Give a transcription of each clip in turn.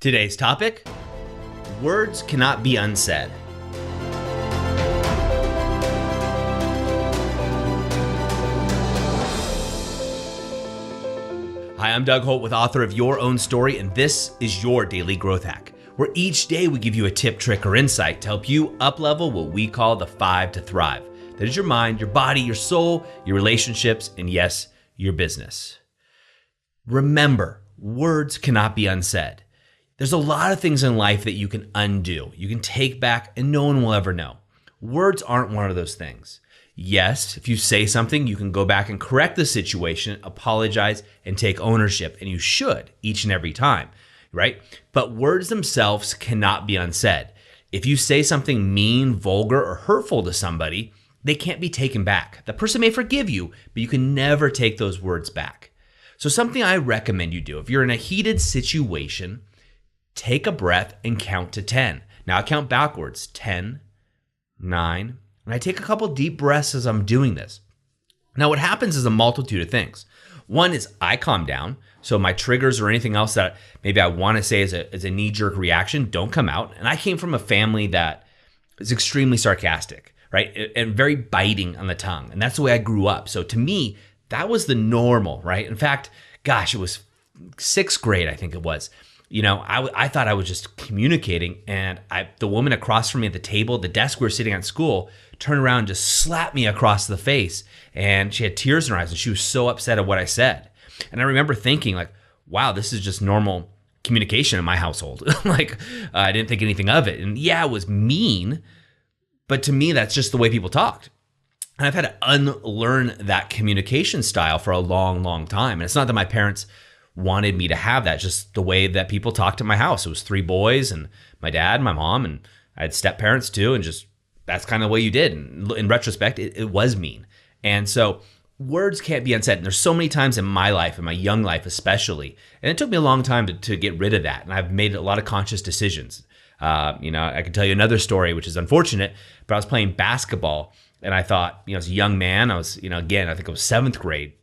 Today's topic, words cannot be unsaid. Hi, I'm Doug Holt, with author of Your Own Story, and this is your Daily Growth Hack, where each day we give you a tip, trick, or insight to help you up-level what we call the 5 to thrive. That is your mind, your body, your soul, your relationships, and yes, your business. Remember, words cannot be unsaid. There's a lot of things in life that you can undo, you can take back, and no one will ever know. Words aren't one of those things. Yes, if you say something, you can go back and correct the situation, apologize, and take ownership, and you should each and every time, right? But words themselves cannot be unsaid. If you say something mean, vulgar, or hurtful to somebody, they can't be taken back. The person may forgive you, but you can never take those words back. So something I recommend you do, if you're in a heated situation, take a breath and count to 10. Now I count backwards, 10, 9, and I take a couple deep breaths as I'm doing this. Now what happens is a multitude of things. One is I calm down, so my triggers or anything else that maybe I want to say as a knee-jerk reaction don't come out. And I came from a family that is extremely sarcastic, right? And very biting on the tongue. And that's the way I grew up. So to me, that was the normal, right? In fact, gosh, it was 6th grade, I think it was. You know, I thought I was just communicating, and the woman across from me at the table, the desk we were sitting at school, turned around and just slapped me across the face, and she had tears in her eyes, and she was so upset at what I said. And I remember thinking, like, wow, this is just normal communication in my household. I didn't think anything of it. And yeah, it was mean, but to me, that's just the way people talked. And I've had to unlearn that communication style for a long, long time. And it's not that my parents wanted me to have that, just the way that people talked in my house. It was 3 boys and my dad, my mom, and I had step parents too. And just that's kind of the way you did. And in retrospect, it was mean. And so words can't be unsaid. And there's so many times in my life, in my young life especially, and it took me a long time to get rid of that. And I've made a lot of conscious decisions. I can tell you another story, which is unfortunate, but I was playing basketball and I thought, as a young man, I was, again, I think it was 7th grade.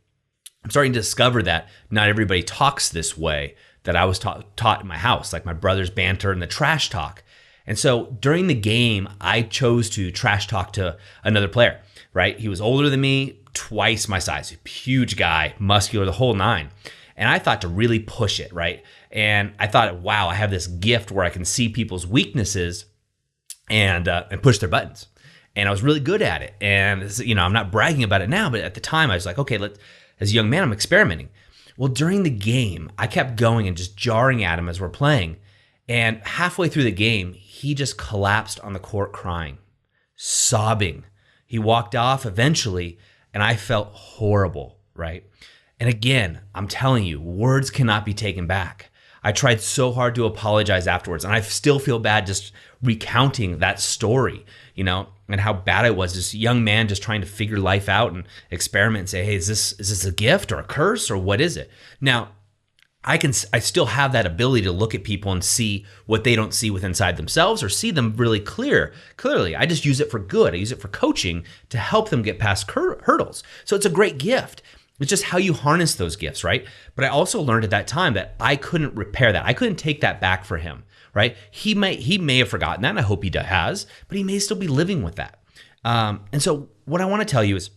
I'm starting to discover that not everybody talks this way that I was taught in my house, like my brother's banter and the trash talk. And so during the game, I chose to trash talk to another player, right? He was older than me, twice my size, huge guy, muscular, the whole 9. And I thought to really push it, right? And I thought, wow, I have this gift where I can see people's weaknesses and push their buttons. And I was really good at it. And, I'm not bragging about it now, but at the time I was like, okay, as a young man, I'm experimenting. Well, during the game, I kept going and just jarring at him as we're playing. And halfway through the game, he just collapsed on the court crying, sobbing. He walked off eventually, and I felt horrible, right? And again, I'm telling you, words cannot be taken back. I tried so hard to apologize afterwards, and I still feel bad just recounting that story, and how bad I was, this young man just trying to figure life out and experiment and say, hey, is this a gift or a curse or what is it? Now, I still have that ability to look at people and see what they don't see with inside themselves or see them really clearly. I just use it for good. I use it for coaching to help them get past hurdles. So it's a great gift. It's just how you harness those gifts, right? But I also learned at that time that I couldn't repair that. I couldn't take that back for him, right? He may have forgotten that, and I hope he has, but he may still be living with that. And so what I want to tell you is,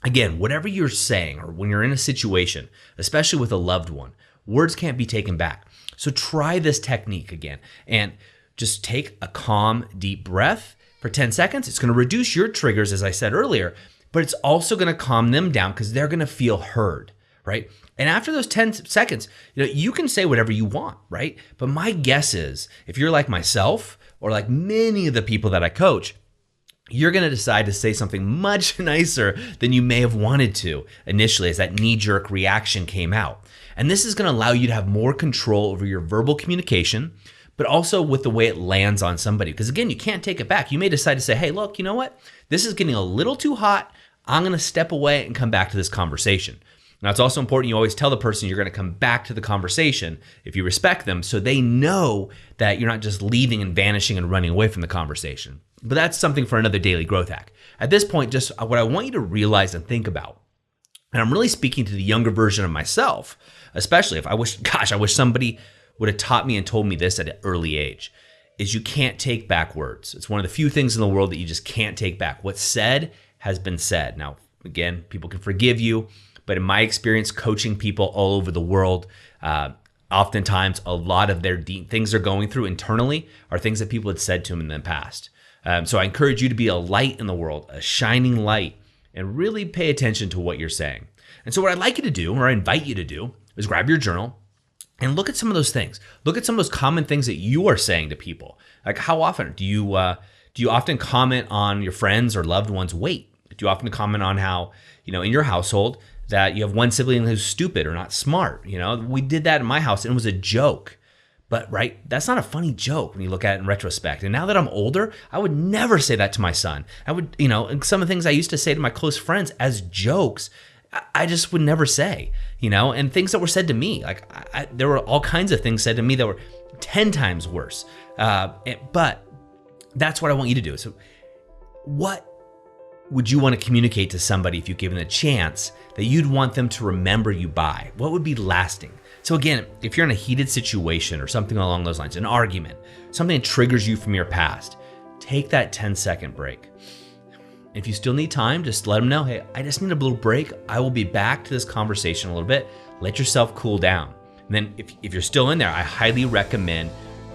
again, whatever you're saying or when you're in a situation, especially with a loved one, words can't be taken back. So try this technique again and just take a calm, deep breath for 10 seconds. It's going to reduce your triggers, as I said earlier, but it's also going to calm them down because they're going to feel heard, right? And after those 10 seconds, you can say whatever you want, right? But my guess is if you're like myself or like many of the people that I coach, you're going to decide to say something much nicer than you may have wanted to initially as that knee-jerk reaction came out. And this is going to allow you to have more control over your verbal communication, but also with the way it lands on somebody. Because again, you can't take it back. You may decide to say, hey, look, you know what? This is getting a little too hot. I'm going to step away and come back to this conversation. Now, it's also important you always tell the person you're going to come back to the conversation if you respect them, so they know that you're not just leaving and vanishing and running away from the conversation. But that's something for another daily growth hack. At this point, just what I want you to realize and think about, and I'm really speaking to the younger version of myself, especially if I wish somebody would have taught me and told me this at an early age, is you can't take back words. It's one of the few things in the world that you just can't take back. What's said has been said. Now, again, people can forgive you, but in my experience coaching people all over the world, oftentimes a lot of their things they're going through internally are things that people had said to them in the past. So I encourage you to be a light in the world, a shining light, and really pay attention to what you're saying. And so what I'd like you to do, or I invite you to do, is grab your journal and look at some of those things. Look at some of those common things that you are saying to people. Like, how often do you often comment on your friends or loved ones' weight? Do you often comment on how, in your household that you have one sibling who's stupid or not smart? We did that in my house and it was a joke. But right, that's not a funny joke when you look at it in retrospect. And now that I'm older, I would never say that to my son. I would, and some of the things I used to say to my close friends as jokes, I just would never say, and things that were said to me, like there were all kinds of things said to me that were 10 times worse. But that's what I want you to do. So what would you want to communicate to somebody if you given a chance that you'd want them to remember you by? What would be lasting? So again, if you're in a heated situation or something along those lines, an argument, something that triggers you from your past, take that 10-second break. If you still need time, just let them know, hey, I just need a little break. I will be back to this conversation a little bit. Let yourself cool down. And then if you're still in there, I highly recommend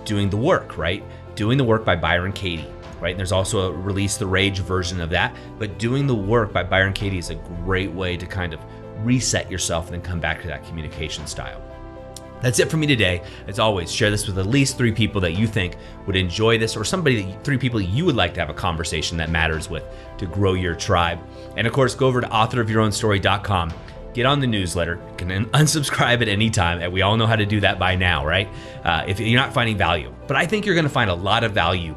doing the work, right? Doing the Work by Byron Katie, right? And there's also a Release the Rage version of that. But Doing the Work by Byron Katie is a great way to kind of reset yourself and then come back to that communication style. That's it for me today. As always, share this with at least 3 people that you think would enjoy this, or 3 people you would like to have a conversation that matters with to grow your tribe. And of course, go over to authorofyourownstory.com. Get on the newsletter. You can unsubscribe at any time. And we all know how to do that by now, right? If you're not finding value. But I think you're going to find a lot of value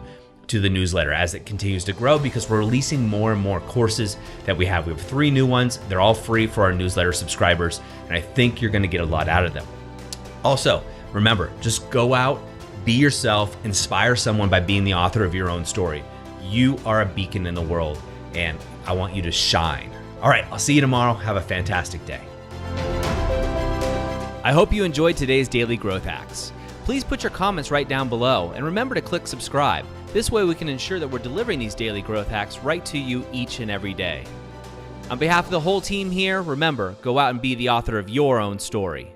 to the newsletter as it continues to grow, because we're releasing more and more courses that we have. We have 3 new ones. They're all free for our newsletter subscribers. And I think you're going to get a lot out of them. Also, remember, just go out, be yourself, inspire someone by being the author of your own story. You are a beacon in the world, and I want you to shine. All right, I'll see you tomorrow. Have a fantastic day. I hope you enjoyed today's Daily Growth Hacks. Please put your comments right down below, and remember to click subscribe. This way we can ensure that we're delivering these Daily Growth Hacks right to you each and every day. On behalf of the whole team here, remember, go out and be the author of your own story.